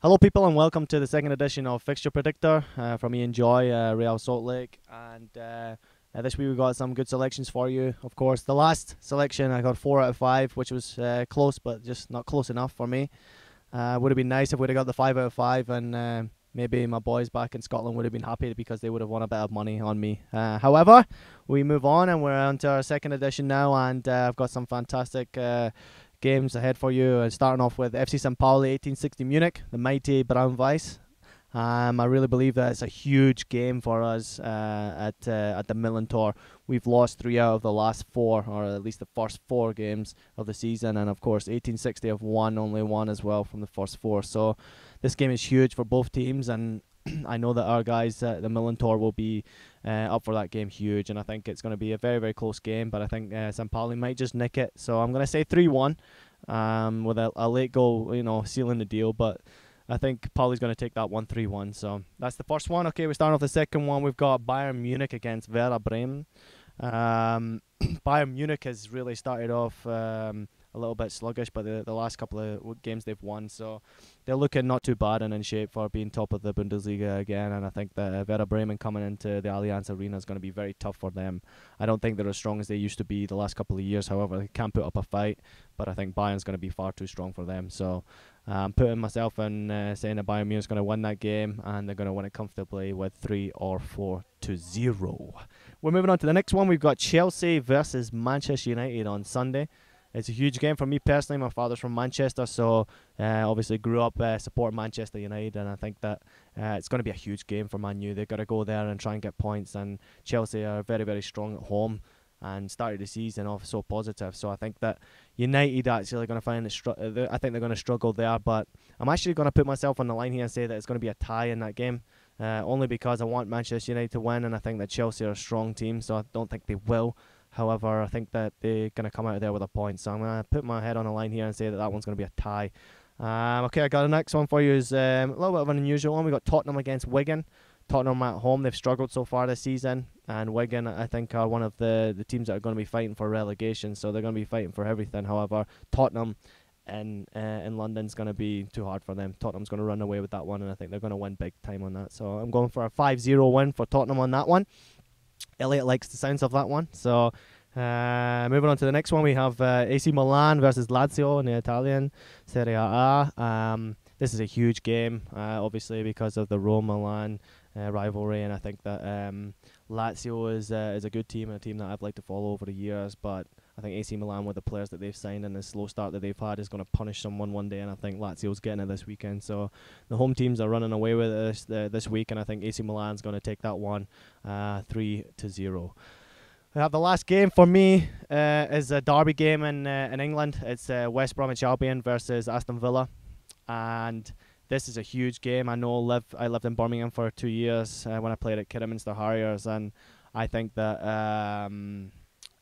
Hello, people, and welcome to the second edition of Fixture Predictor from me and Joy, Real Salt Lake. And this week we got some good selections for you. Of course, the last selection I got 4 out of 5, which was close, but just not close enough for me. Would have been nice if we'd have got the 5 out of 5, and maybe my boys back in Scotland would have been happy because they would have won a bit of money on me. However, we move on, and we're on to our second edition now, and I've got some fantastic games ahead for you. Starting off with FC St. Pauli 1860 Munich, the mighty Brown Vice. I really believe that it's a huge game for us at the Milan tour. We've lost 3 out of the last 4, or at least the first 4 games of the season, and of course 1860 have won only 1 as well from the first 4. So this game is huge for both teams, and I know that our guys at the Milan tour will be up for that game huge, and I think it's going to be a very, very close game, but I think St. Pauli might just nick it. So I'm going to say 3-1 with a late goal, sealing the deal, but I think Pauli's going to take that one 3-1. So that's the first one. Okay, we start off the second one. We've got Bayern Munich against Werder Bremen. Bayern Munich has really started off a little bit sluggish, but the last couple of games they've won, so they're looking not too bad and in shape for being top of the Bundesliga again. And I think that Werder Bremen coming into the Allianz Arena is going to be very tough for them. I don't think they're as strong as they used to be the last couple of years. However, they can put up a fight, but I think Bayern's going to be far too strong for them. So I'm putting myself in saying that Bayern Munich is going to win that game, and they're going to win it comfortably with 3 or 4-0. We're moving on to the next one. We've got Chelsea versus Manchester United on Sunday. It's a huge game for me personally. My father's from Manchester, so obviously grew up supporting Manchester United, and I think that it's going to be a huge game for Man U. They've got to go there and try and get points, and Chelsea are very, very strong at home and started the season off so positive. So I think that United actually are going to find I think they're going to struggle there, but I'm actually going to put myself on the line here and say that it's going to be a tie in that game, only because I want Manchester United to win, and I think that Chelsea are a strong team, so I don't think they will. However, I think that they're going to come out of there with a point. So I'm going to put my head on the line here and say that one's going to be a tie. Okay, I got the next one for you. Is a little bit of an unusual one. We got Tottenham against Wigan. Tottenham at home. They've struggled so far this season. And Wigan, I think, are one of the teams that are going to be fighting for relegation. So they're going to be fighting for everything. However, Tottenham in London's going to be too hard for them. Tottenham's going to run away with that one, and I think they're going to win big time on that. So I'm going for a 5-0 win for Tottenham on that one. Elliot likes the sounds of that one. So moving on to the next one, we have AC Milan versus Lazio in the Italian Serie A. This is a huge game, obviously because of the Rome-Milan rivalry, and I think that Lazio is a good team and a team that I've liked to follow over the years, but I think AC Milan, with the players that they've signed and the slow start that they've had, is going to punish someone one day, and I think Lazio's getting it this weekend. So the home teams are running away with this week, and I think AC Milan's going to take that one 3-0. We have the last game for me is a derby game in England. It's West Bromwich Albion versus Aston Villa, and this is a huge game. I know I lived in Birmingham for 2 years when I played at Kidderminster Harriers, and I think that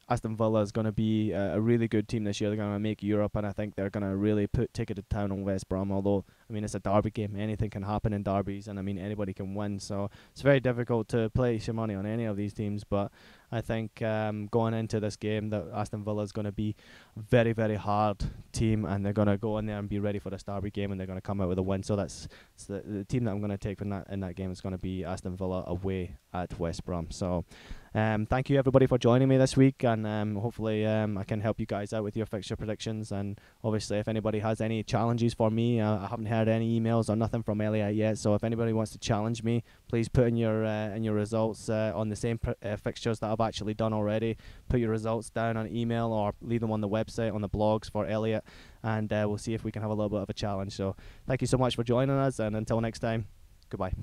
Aston Villa is going to be a really good team this year. They're going to make Europe, and I think they're going to really take it to town on West Brom. Although, I mean, it's a derby game. Anything can happen in derbies, and I mean, anybody can win. So it's very difficult to place your money on any of these teams. But I think going into this game, that Aston Villa is going to be a very, very hard team, and they're going to go in there and be ready for this derby game, and they're going to come out with a win. So that's the team that I'm going to take in that game is going to be Aston Villa away at West Brom. So thank you everybody for joining me this week, and hopefully I can help you guys out with your fixture predictions. And obviously, if anybody has any challenges for me, I haven't heard any emails or nothing from Elliot yet. So if anybody wants to challenge me, please put in your results on the same fixtures that I've actually done already. Put your results down on email or leave them on the website, on the blogs for Elliot, and we'll see if we can have a little bit of a challenge. So thank you so much for joining us, and until next time, goodbye.